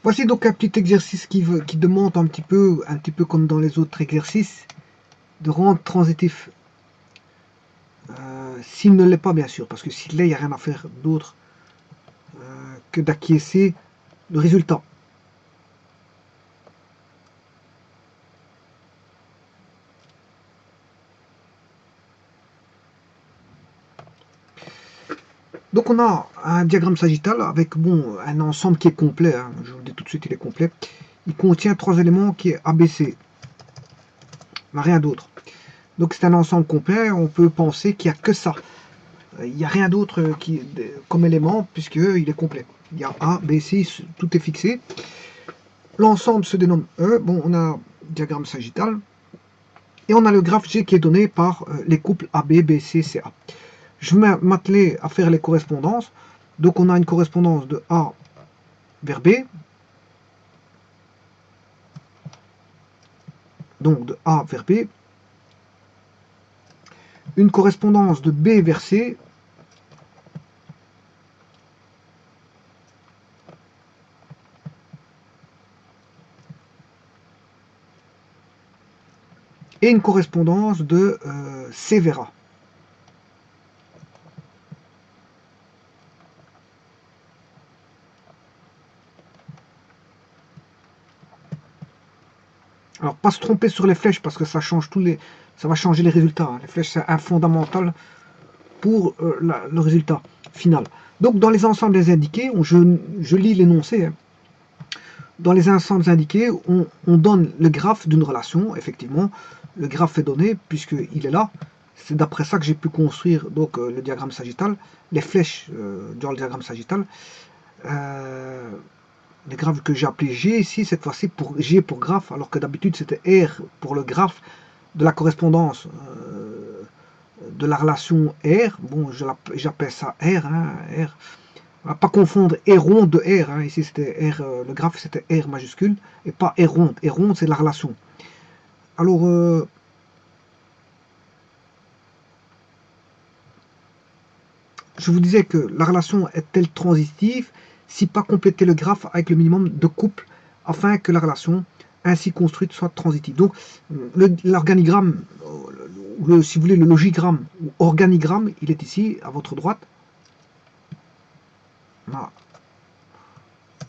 Voici donc un petit exercice qui demande un petit peu comme dans les autres exercices, de rendre transitif. S'il ne l'est pas, bien sûr, parce que s'il l'est, il n'y a rien à faire d'autre que d'acquiescer le résultat. Donc on a un diagramme sagittal avec un ensemble qui est complet, hein, je vous le dis tout de suite, il est complet. Il contient 3 éléments qui est ABC, rien d'autre. Donc c'est un ensemble complet, on peut penser qu'il n'y a que ça. Il n'y a rien d'autre comme élément puisqu'il est complet. Il y a A, B, C, tout est fixé. L'ensemble se dénomme E. Bon, on a un diagramme sagittal. Et on a le graphe G qui est donné par les couples AB, BC, CA. Je vais m'atteler à faire les correspondances. Donc on a une correspondance de A vers B. Donc de A vers B. Une correspondance de B vers C. Et une correspondance de C vers A. Alors pas se tromper sur les flèches parce que ça change ça va changer les résultats. Les flèches c'est un fondamental pour le résultat final. Donc dans les ensembles indiqués, je lis l'énoncé. Hein. Dans les ensembles indiqués, on donne le graphe d'une relation. Effectivement, le graphe est donné puisqu'il est là. C'est d'après ça que j'ai pu construire donc le diagramme sagittal, les flèches dans le diagramme sagittal. Les graphes que j'ai appelé G ici, cette fois-ci pour G pour graphe, alors que d'habitude c'était R pour le graphe de la correspondance de la relation R. Bon, j'appelle ça R, hein, R. On va pas confondre R rond de R. Hein. Ici c'était R, le graphe c'était R majuscule et pas R ronde. R ronde c'est la relation. Alors je vous disais que la relation est-elle transitive si pas compléter le graphe avec le minimum de couple afin que la relation ainsi construite soit transitive. Donc l'organigramme, si vous voulez le logigramme ou organigramme, il est ici à votre droite.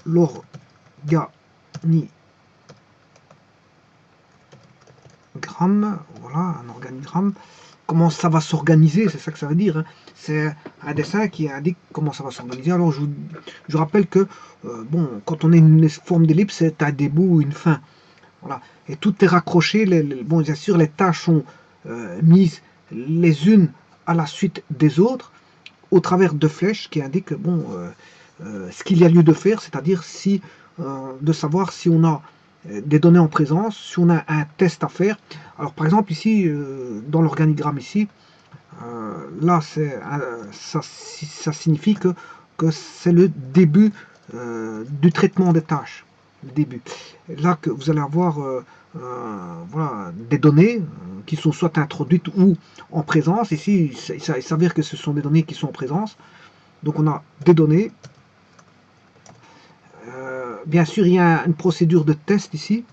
L'organigramme, voilà un organigramme. Comment ça va s'organiser, c'est ça que ça veut dire. Hein. C'est un dessin qui indique comment ça va s'organiser. Alors je rappelle que bon, quand on a une forme d'ellipse, c'est un début ou une fin. Voilà. Et tout est raccroché. Bon, bien sûr, les tâches sont mises les unes à la suite des autres au travers de flèches qui indiquent bon, ce qu'il y a lieu de faire, c'est-à-dire si, de savoir si on a des données en présence, si on a un test à faire. Alors par exemple ici, dans l'organigramme ici, là ça signifie que c'est le début du traitement des tâches. Le début. Là que vous allez avoir voilà, des données qui sont soit introduites ou en présence. Ici, il s'avère que ce sont des données qui sont en présence. Donc on a des données. Bien sûr, il y a une procédure de test ici.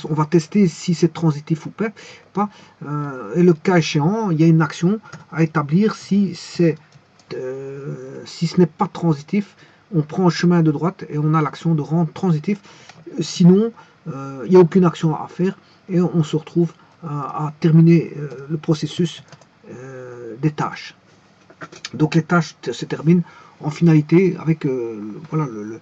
On va tester si c'est transitif ou pas. Et le cas échéant, il y a une action à établir si ce n'est pas transitif. On prend le chemin de droite et on a l'action de rendre transitif. Sinon, il n'y a aucune action à faire et on se retrouve à terminer le processus des tâches. Donc les tâches se terminent en finalité avec voilà, le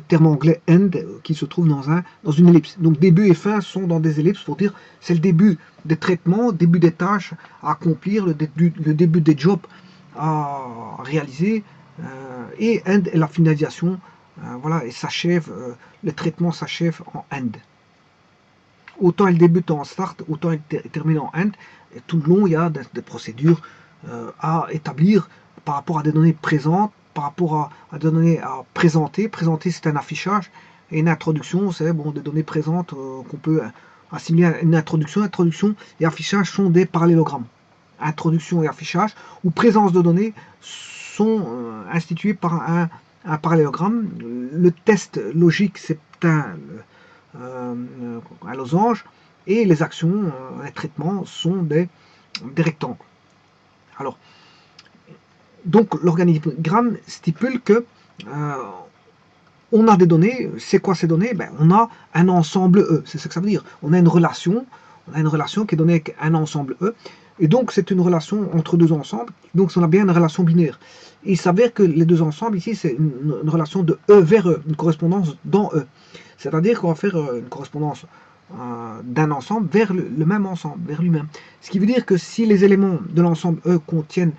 terme anglais end qui se trouve dans une ellipse. Donc début et fin sont dans des ellipses pour dire c'est le début des traitements, début des tâches à accomplir, le début des jobs à réaliser et end est la finalisation. Voilà, et s'achève, le traitement s'achève en end. Autant elle débute en start, autant elle termine en end. Et tout le long, il y a des procédures à établir par rapport à des données présentes, par rapport à des données à présenter. Présenter, c'est un affichage. Et une introduction, c'est bon, des données présentes qu'on peut assimiler à une introduction. Introduction et affichage sont des parallélogrammes. Introduction et affichage, ou présence de données, sont institués par un parallélogramme. Le test logique, c'est un losange, et les actions, les traitements sont des rectangles. Alors, donc l'organigramme stipule que on a des données. C'est quoi ces données? Ben, on a un ensemble E, c'est ce que ça veut dire. On a une relation qui est donnée avec un ensemble E, et donc c'est une relation entre deux ensembles, donc on a bien une relation binaire. Et il s'avère que les deux ensembles ici, c'est une relation de E vers E, une correspondance dans E. C'est-à-dire qu'on va faire une correspondance d'un ensemble vers le même ensemble, vers lui-même. Ce qui veut dire que si les éléments de l'ensemble E contiennent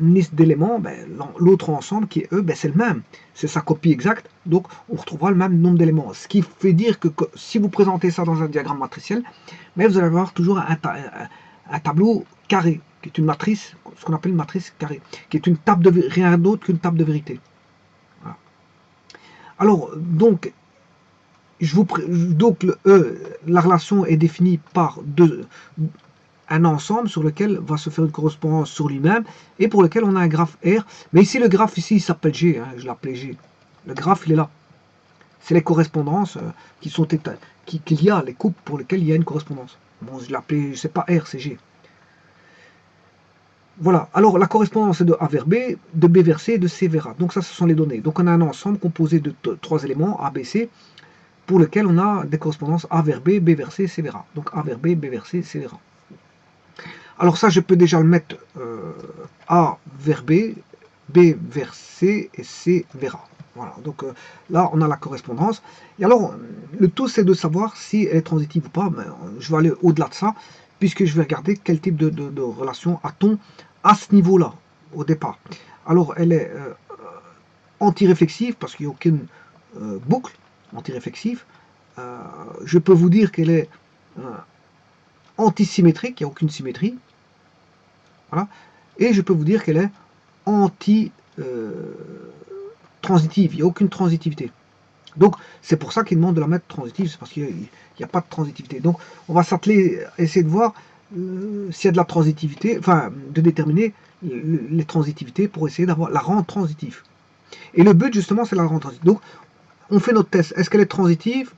une liste d'éléments, ben, l'autre ensemble qui est E, ben, c'est le même. C'est sa copie exacte, donc on retrouvera le même nombre d'éléments. Ce qui fait dire que si vous présentez ça dans un diagramme matriciel, ben, vous allez avoir toujours un tableau carré, qui est une matrice, ce qu'on appelle une matrice carrée, qui est une table de rien d'autre qu'une table de vérité. Voilà. Alors, donc, donc le E, la relation est définie par un ensemble sur lequel va se faire une correspondance sur lui-même, et pour lequel on a un graphe R. Mais ici, le graphe ici, il s'appelle G, hein, je l'appelais G. Le graphe, il est là. C'est les correspondances qui sont qu'il y a, les coupes pour lesquelles il y a une correspondance. Bon, je l'appelais, c'est pas R, c'est G. Voilà, alors la correspondance est de A vers B, de B vers C, de C vers A. Donc ça, ce sont les données. Donc on a un ensemble composé de trois éléments, A, B, C, pour lequel on a des correspondances A vers B, B vers C, C vers A. Donc A vers B, B vers C, C vers A. Alors ça, je peux déjà le mettre A vers B, B vers C et C vers A. Voilà, donc là, on a la correspondance. Et alors, le tout, c'est de savoir si elle est transitive ou pas. Mais, je vais aller au-delà de ça, puisque je vais regarder quel type de relation a-t-on à ce niveau-là, au départ. Alors, elle est antiréflexive, parce qu'il n'y a aucune boucle antiréflexive. Je peux vous dire qu'elle est antisymétrique, il n'y a aucune symétrie. Voilà. Et je peux vous dire qu'elle est anti-transitive, il n'y a aucune transitivité. Donc c'est pour ça qu'il demande de la mettre transitive, c'est parce qu'il n'y a pas de transitivité. Donc on va s'atteler à essayer de voir s'il y a de la transitivité, enfin de déterminer les transitivités pour essayer d'avoir la rendre transitive. Et le but justement c'est la rendre transitive. Donc on fait notre test. Est-ce qu'elle est transitive?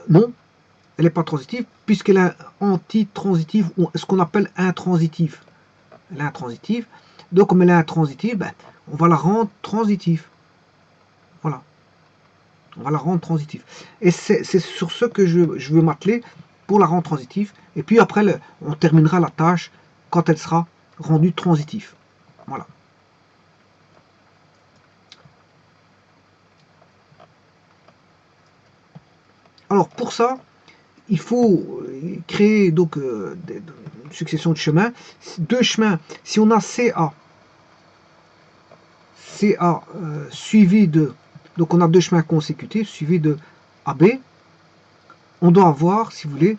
Non, elle n'est pas transitive, puisqu'elle est anti-transitive, ou ce qu'on appelle intransitive. Elle est intransitive. Donc comme elle est intransitive, ben, on va la rendre transitive. Voilà. On va la rendre transitive. Et c'est sur ce que je veux m'atteler pour la rendre transitive. Et puis après, on terminera la tâche quand elle sera rendue transitive. Voilà. Alors pour ça, il faut créer donc une succession de chemins. Deux chemins. Si on a CA suivi de... Donc on a deux chemins consécutifs suivis de AB. On doit avoir, si vous voulez,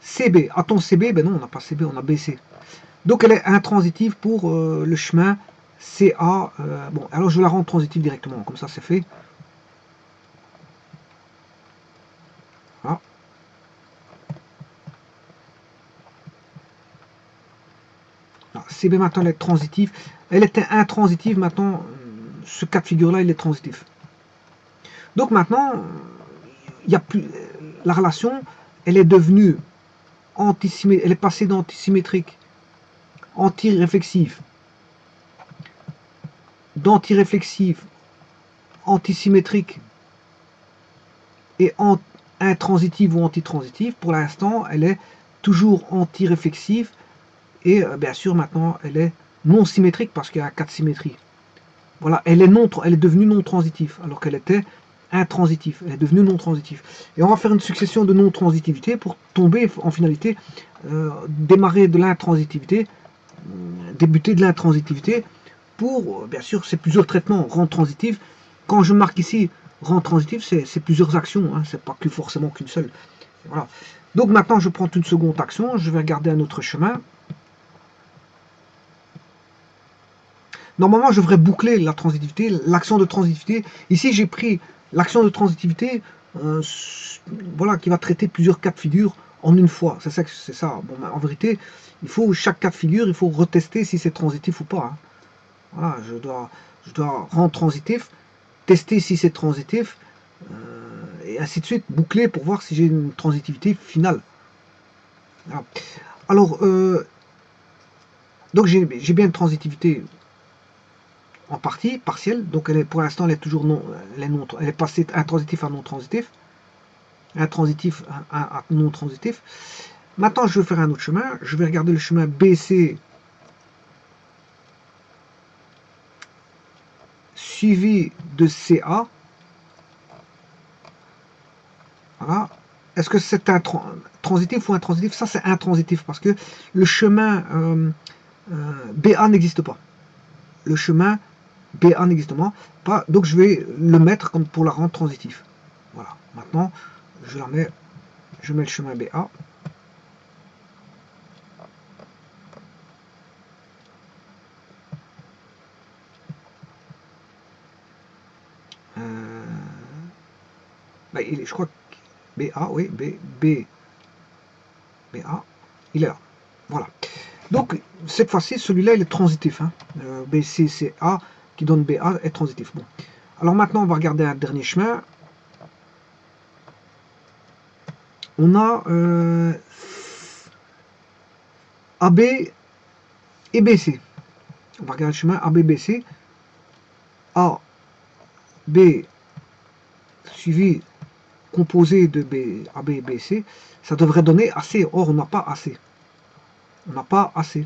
CB. A-t-on CB? Ben non, on n'a pas CB, on a BC. Donc elle est intransitive pour le chemin CA. Bon, alors je vais la rendre transitive directement, comme ça c'est fait. Voilà. Alors, CB maintenant elle est transitive. Elle était intransitive, maintenant ce cas de figure là il est transitif. Donc maintenant, il y a plus, la relation, elle est devenue antisymétrique, elle est passée d'antisymétrique, antiréflexive, d'antiréflexive, antisymétrique et intransitive ou antitransitive. Pour l'instant, elle est toujours antiréflexive et bien sûr maintenant elle est non symétrique parce qu'il y a un cas de symétrie. Voilà, elle est devenue non transitive alors qu'elle était intransitive, elle est devenue non transitive. Et on va faire une succession de non-transitivité pour tomber en finalité, démarrer de l'intransitivité, débuter de l'intransitivité pour, bien sûr, c'est plusieurs traitements, rendre transitive. Quand je marque ici rendre transitive, c'est plusieurs actions, hein, c'est pas que forcément qu'une seule. Voilà. Donc maintenant, je prends une seconde action, je vais regarder un autre chemin. Normalement, je devrais boucler la transitivité, l'action de transitivité. Ici, j'ai pris l'action de transitivité voilà, qui va traiter plusieurs cas de figure en une fois. C'est ça. Bon, en vérité, il faut chaque cas de figure, il faut retester si c'est transitif ou pas. Hein. Voilà, je dois rendre transitif, tester si c'est transitif, et ainsi de suite, boucler pour voir si j'ai une transitivité finale. Voilà. Alors, donc j'ai bien une transitivité en partie, partielle, donc elle est, pour l'instant elle est toujours non, elle est passée intransitif à non transitif, intransitif à non transitif. Maintenant je vais faire un autre chemin, je vais regarder le chemin BC suivi de CA. Voilà. Est-ce que c'est un transitif ou intransitif? Ça c'est intransitif parce que le chemin BA n'existe pas. Le chemin BA n'existe pas, donc je vais le mettre comme pour la rendre transitif. Voilà. Maintenant, je la mets, je mets le chemin BA. Bah, je crois que BA, oui, BA, il est là. Voilà. Donc, cette fois-ci, celui-là, il est transitif. Hein. BCCA qui donne BA est transitif. Bon. Alors maintenant, on va regarder un dernier chemin. On a AB et BC. On va regarder le chemin ABBC. A, B suivi composé de AB et BC. Ça devrait donner AC. Or, on n'a pas AC. On n'a pas AC.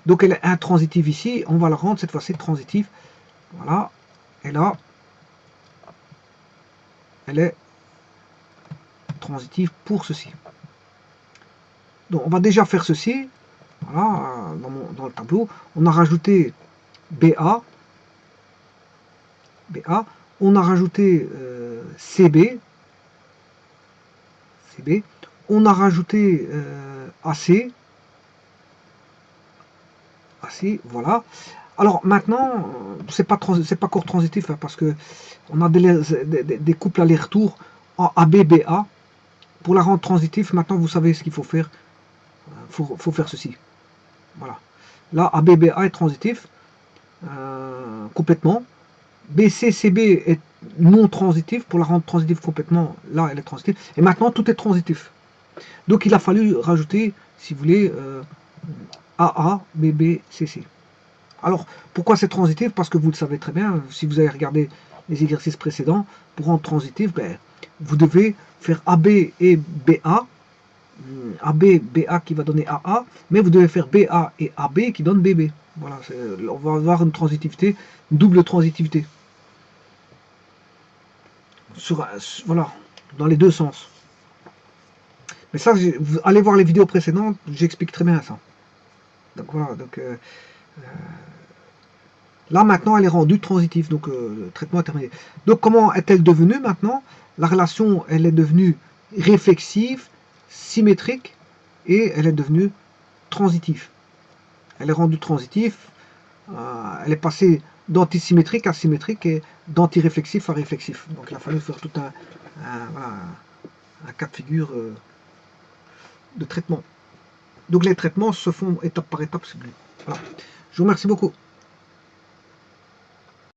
Donc, elle est intransitive ici. On va la rendre cette fois-ci transitive. Voilà. Et là, elle est transitive pour ceci. Donc, on va déjà faire ceci. Voilà, dans le tableau. On a rajouté BA. BA. On a rajouté CB. CB. On a rajouté AC. AC, voilà. Alors maintenant, c'est pas court transitif hein, parce que on a des couples aller-retour en AB-BA. Pour la rendre transitif, maintenant vous savez ce qu'il faut faire. Faut faire ceci. Voilà. Là, AB-BA est transitif complètement. BC-CB est non transitif. Pour la rendre transitive complètement, là, elle est transitive. Et maintenant, tout est transitif. Donc il a fallu rajouter, si vous voulez, AA, BB, CC. Alors, pourquoi c'est transitif? Parce que vous le savez très bien, si vous avez regardé les exercices précédents, pour rendre transitif, ben, vous devez faire AB et BA, AB, BA qui va donner AA, mais vous devez faire BA et AB qui donne BB. Voilà, on va avoir une transitivité, une double transitivité. Voilà, dans les deux sens. Mais ça, allez voir les vidéos précédentes, j'explique très bien ça. Donc voilà, là, maintenant, elle est rendue transitive, donc le traitement est terminé. Donc, comment est-elle devenue maintenant? La relation, elle est devenue réflexive, symétrique, et elle est devenue transitive. Elle est rendue transitive, elle est passée d'antisymétrique à symétrique et d'antiréflexif à réflexif. Donc, il a fallu faire tout un cas de figure de traitement. Donc, les traitements se font étape par étape. Voilà. Je vous remercie beaucoup.